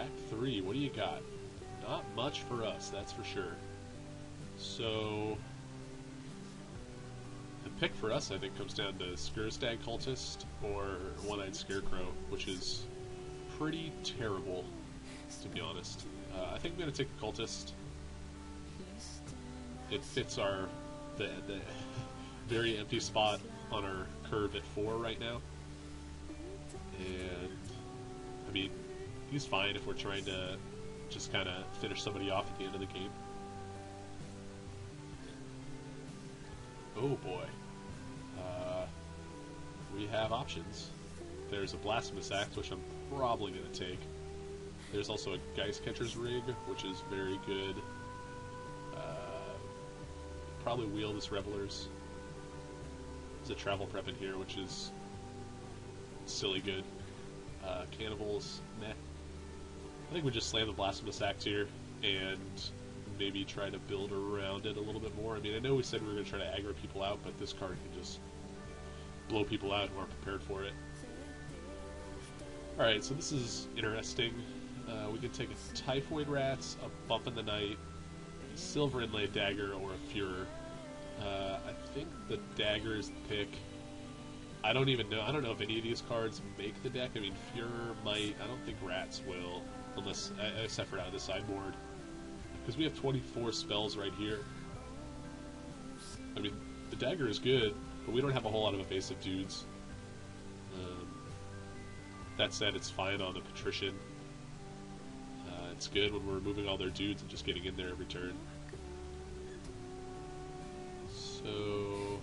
Pack 3, what do you got? Not much for us, that's for sure. So, the pick for us, I think, comes down to Skurstag Cultist or One-Eyed Scarecrow, which is pretty terrible, to be honest. I think I'm going to take the Cultist. It fits the very empty spot on our curve at 4 right now. And, I mean, he's fine if we're trying to just kind of finish somebody off at the end of the game. Oh boy. We have options. There's a Blasphemous Act, which I'm probably going to take. There's also a Geist Catcher's Rig, which is very good. Probably wheel this Revelers. There's a Travel Prep in here, which is silly good. Cannibals, meh. I think we just slam the Blasphemous Act here and maybe try to build around it a little bit more. I mean, I know we said we were going to try to aggro people out, but this card can just blow people out who aren't prepared for it. Alright, so this is interesting. We can take a Typhoid Rats, a Bump in the Night, Silver Inlaid Dagger, or a Fuhrer. I think the Dagger is the pick. I don't even know. I don't know if any of these cards make the deck. I mean, Fuhrer might. I don't think Rats will, unless except for out of the sideboard. Because we have 24 spells right here. I mean, the Dagger is good, but we don't have a whole lot of evasive dudes. That said, it's fine on the Patrician. It's good when we're removing all their dudes and just getting in there every turn. So,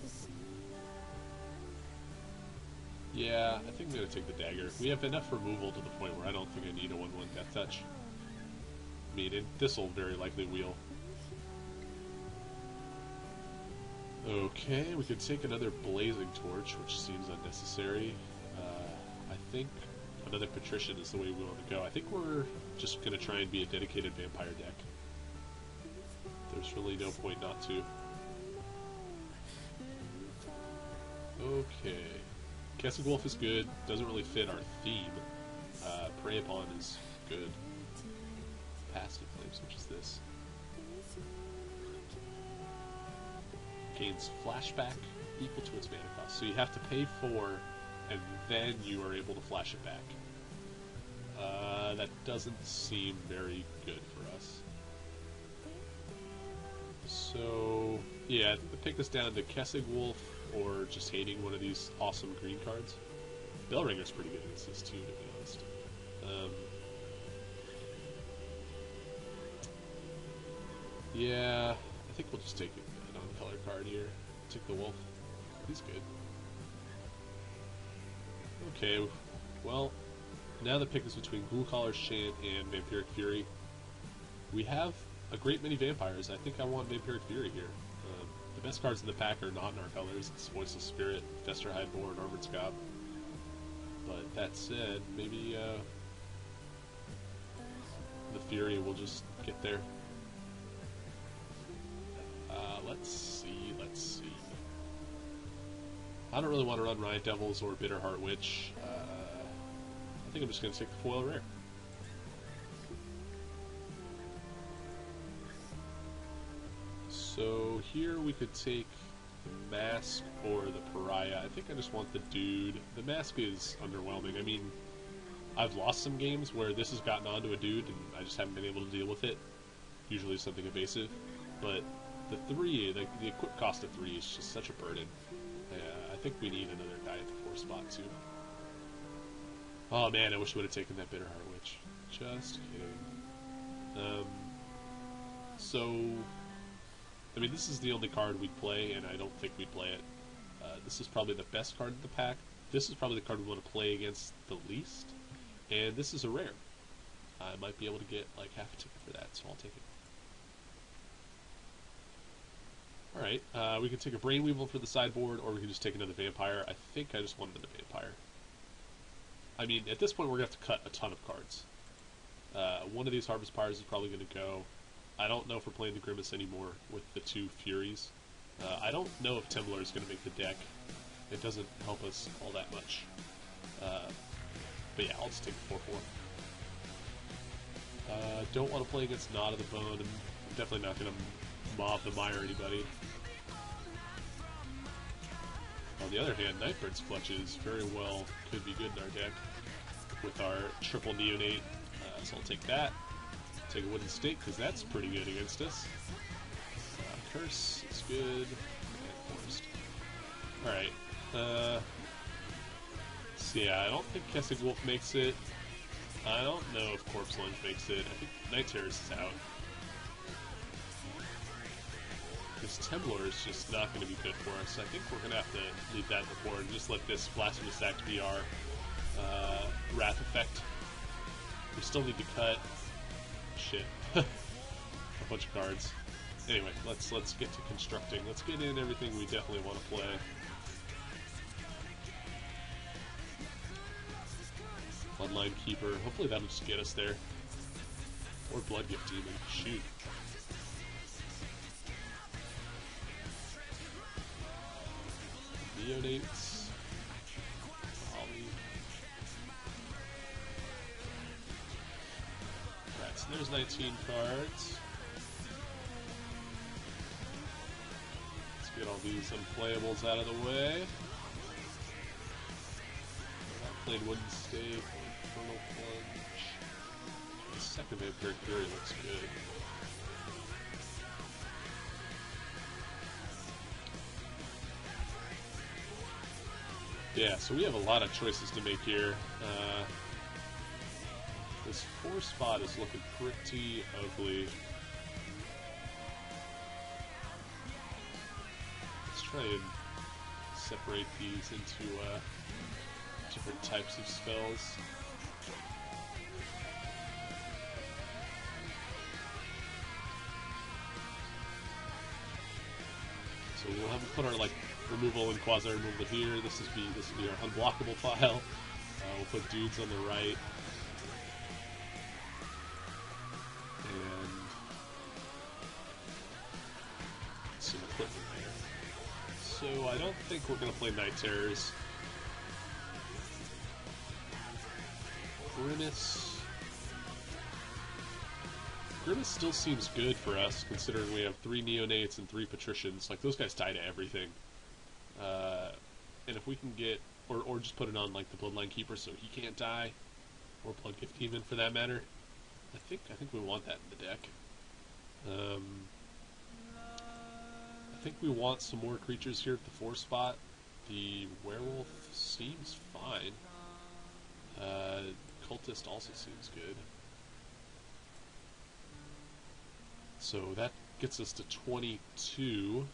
yeah, I think I'm going to take the Dagger. We have enough removal to the point where I don't think I need a 1/1 Death Touch. I mean, this will very likely wheel. Okay, we could take another Blazing Torch, which seems unnecessary. I think another Patrician is the way we want to go. I think we're just going to try and be a dedicated Vampire deck. There's really no point not to. Okay. Kessig Wolf is good. Doesn't really fit our theme. Prey Upon is good. Passive Flames, which is this. Gains flashback equal to its mana cost. So you have to pay 4, and then you are able to flash it back. That doesn't seem very good for us. So, yeah, pick this down to Kessig Wolf or just hating one of these awesome green cards. Bellringer's pretty good against this too, to be honest. Yeah, I think we'll just take a non-color card here. Take the Wolf. He's good. Okay, well, now the pick is between Ghoulcaller, Shant, and Vampiric Fury. We have a great many vampires. I think I want Vampiric Fury here. The best cards in the pack are not in our colors. It's Voiceless Spirit, Fester Highborn, Armored Scout. But that said, maybe the Fury will just get there. Let's see. I don't really want to run Riot Devils or Bitterheart Witch. I think I'm just going to take the foil rare. So here we could take the Mask or the Pariah. I think I just want the dude. The Mask is underwhelming. I mean, I've lost some games where this has gotten onto a dude and I just haven't been able to deal with it. Usually something evasive. But the 3, the equip cost of 3 is just such a burden. I think we need another guy at the 4 spot too. Oh man, I wish we would have taken that Bitterheart Witch. Just kidding. So, I mean, this is the only card we'd play, and I don't think we'd play it. This is probably the best card in the pack. This is probably the card we want to play against the least. And this is a rare. I might be able to get like half a ticket for that, so I'll take it. Alright, we can take a Brainweevil for the sideboard, or we can just take another Vampire. I think I just want another Vampire. I mean, at this point we're going to have to cut a ton of cards. One of these Harvest Pyres is probably going to go. I don't know if we're playing the Grimace anymore with the 2 Furies. I don't know if Temblor is going to make the deck. It doesn't help us all that much. But yeah, I'll just take the 4/4. Don't want to play against Knot of the Bone. I'm definitely not going to mob the Mire anybody. On the other hand, Nightbird's Clutches very well could be good in our deck with our triple Neonate. So I'll take that. Take a Wooden Stake, because that's pretty good against us. Curse is good. And Forest. Alright. So yeah, I don't think Kessig Wolf makes it. I don't know if Corpse Lunge makes it. I think Night Terrace is out. This Temblor is just not going to be good for us. I think we're going to have to leave that before and just let this Blasphemous Act be our Wrath effect. We still need to cut. Shit. A bunch of cards. Anyway, let's get to constructing. Let's get in everything we definitely want to play. Bloodline Keeper. Hopefully that'll just get us there. Or Bloodgift Demon. Shoot. Neonates. Ollie. Alright, so there's 19 cards. Let's get all these unplayables out of the way. I played Wooden Stake, Infernal Plunge. The second Vampiric Fury looks good. Yeah, so we have a lot of choices to make here. This 4 spot is looking pretty ugly. Let's try and separate these into different types of spells. So we'll have to put our removal and quasi removal here. This will be our unblockable file. We'll put dudes on the right. And some equipment there. So I don't think we're going to play Night Terrors. Grimace still seems good for us, considering we have 3 Neonates and 3 Patricians. Like, those guys die to everything. And if we can get... Or just put it on, like, the Bloodline Keeper so he can't die. Or Bloodgift Demon, for that matter. I think we want that in the deck. I think we want some more creatures here at the 4 spot. The Werewolf seems fine. Cultist also seems good. So that gets us to 22.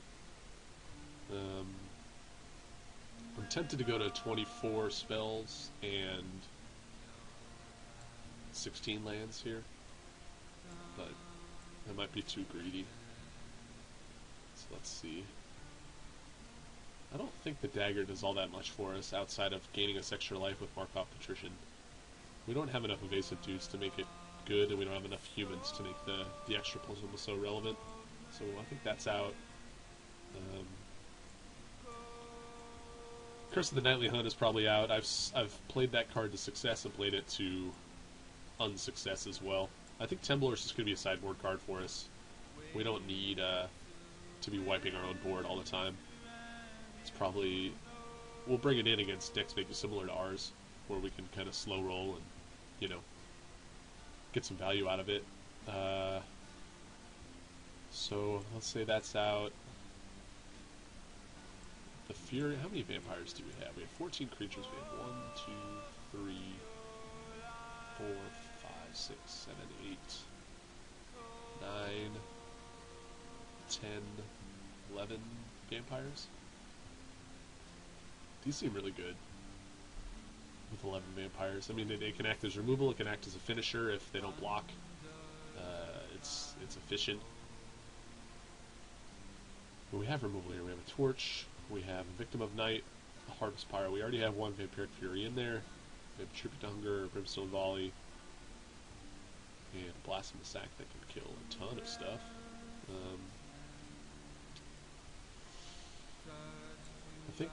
I'm tempted to go to 24 spells and 16 lands here, but that might be too greedy. So let's see. I don't think the dagger does all that much for us outside of gaining us extra life with Markov Patrician. We don't have enough evasive dudes to make it good, and we don't have enough humans to make the extra puzzle so relevant. So I think that's out. Curse of the Nightly Hunt is probably out. I've played that card to success and played it to unsuccess as well. I think Temblor is just going to be a sideboard card for us. We don't need to be wiping our own board all the time. It's probably... We'll bring it in against decks maybe similar to ours, where we can kind of slow roll and, you know, get some value out of it. So let's say that's out. The Fury, how many vampires do we have? We have 14 creatures. We have 1, 2, 3, 4, 5, 6, 7, 8, 9, 10, 11 vampires. These seem really good with 11 vampires. I mean, they can act as removal, it can act as a finisher if they don't block. It's efficient. But we have removal here. We have a Torch, we have a Victim of Night, a Harvest Pyre. We already have 1 Vampiric Fury in there. We have Tribute to Hunger, Brimstone Volley, and a Blasphemous Act that can kill a ton of stuff. I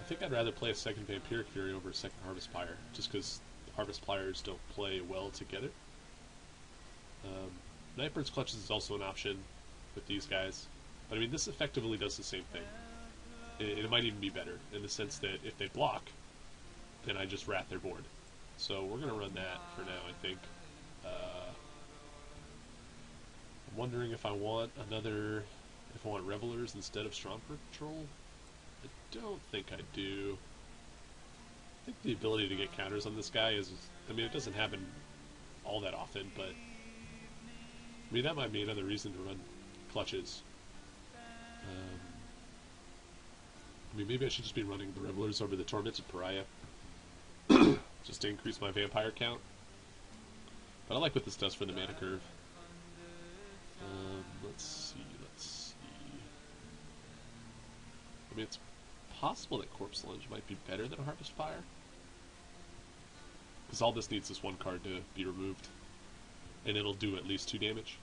think I'd rather play a second Vampiric Fury over a second Harvest Pyre, just because Harvest Pyres don't play well together. Nightbird's Clutches is also an option with these guys. But I mean, this effectively does the same thing. It might even be better, in the sense that if they block, then I just rat their board. So we're going to run that for now, I think. I'm wondering if I want Revelers instead of Strong Patrol. I don't think I do. I think the ability to get counters on this guy is, I mean, it doesn't happen all that often, but I mean, that might be another reason to run Clutches. I mean, maybe I should just be running the Revelers over the Tormented Pariah, just to increase my Vampire count. But I like what this does for the mana curve. Let's see. I mean, it's possible that Corpse Lunge might be better than Harvest Fire, because all this needs is one card to be removed, and it'll do at least 2 damage.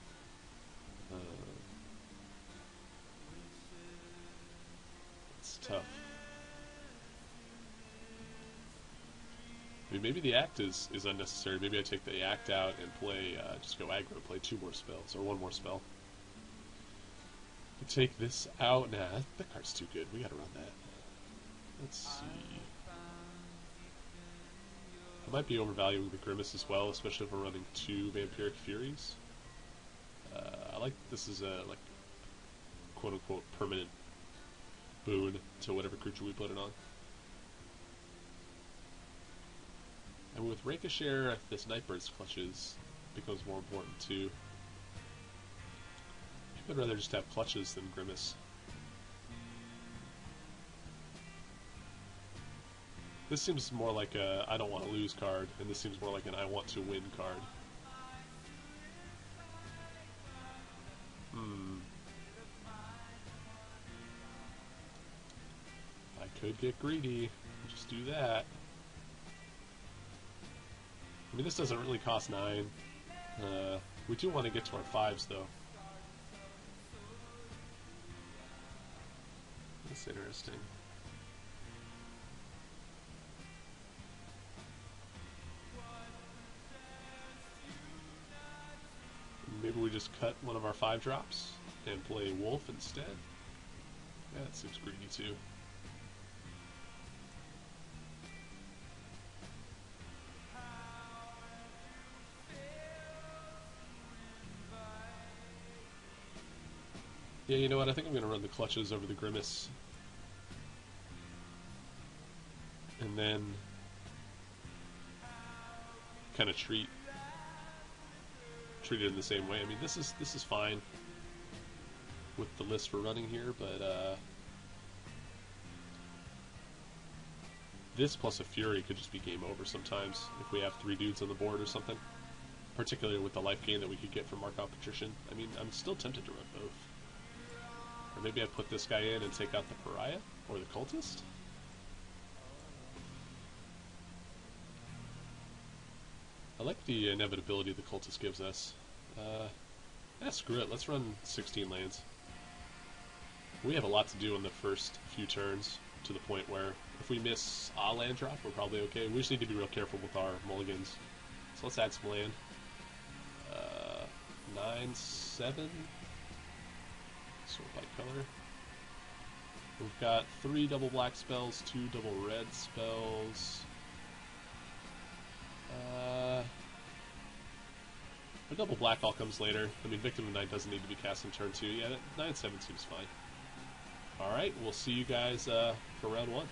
It's tough. I mean, maybe the Act is unnecessary. Maybe I take the Act out and play, just go aggro, play 2 more spells, or 1 more spell. Take this out. Nah, that card's too good. We gotta run that. Let's see. I might be overvaluing the Grimace as well, especially if we're running 2 Vampiric Furies. I like this is a, like, quote-unquote permanent boon to whatever creature we put it on. And with Ricochet, this Nightbird's Clutches becomes more important too. I'd rather just have Clutches than Grimace. This seems more like a I don't want to lose card, and this seems more like an I want to win card. I could get greedy. Just do that. I mean, this doesn't really cost 9. We do want to get to our 5s, though. That's interesting. Maybe we just cut one of our 5 drops and play Wolf instead. Yeah, that seems greedy too. Yeah, you know what? I think I'm going to run the Clutches over the Grimace. And then kind of treat it in the same way. I mean, this is fine with the list we're running here, but this plus a Fury could just be game over sometimes if we have 3 dudes on the board or something. Particularly with the life gain that we could get from Markov Patrician. I mean, I'm still tempted to run both. Or maybe I put this guy in and take out the Pariah or the Cultist. I like the inevitability the Cultist gives us. Yeah, screw it. Let's run 16 lands. We have a lot to do in the first few turns, to the point where if we miss a land drop, we're probably okay. We just need to be real careful with our mulligans. So let's add some land. 9, 7. Sort by color. We've got 3 double black spells, 2 double red spells. A double black all comes later. I mean, Victim of Night doesn't need to be cast in turn 2. Yeah, 9-7 seems fine. Alright, we'll see you guys for round 1.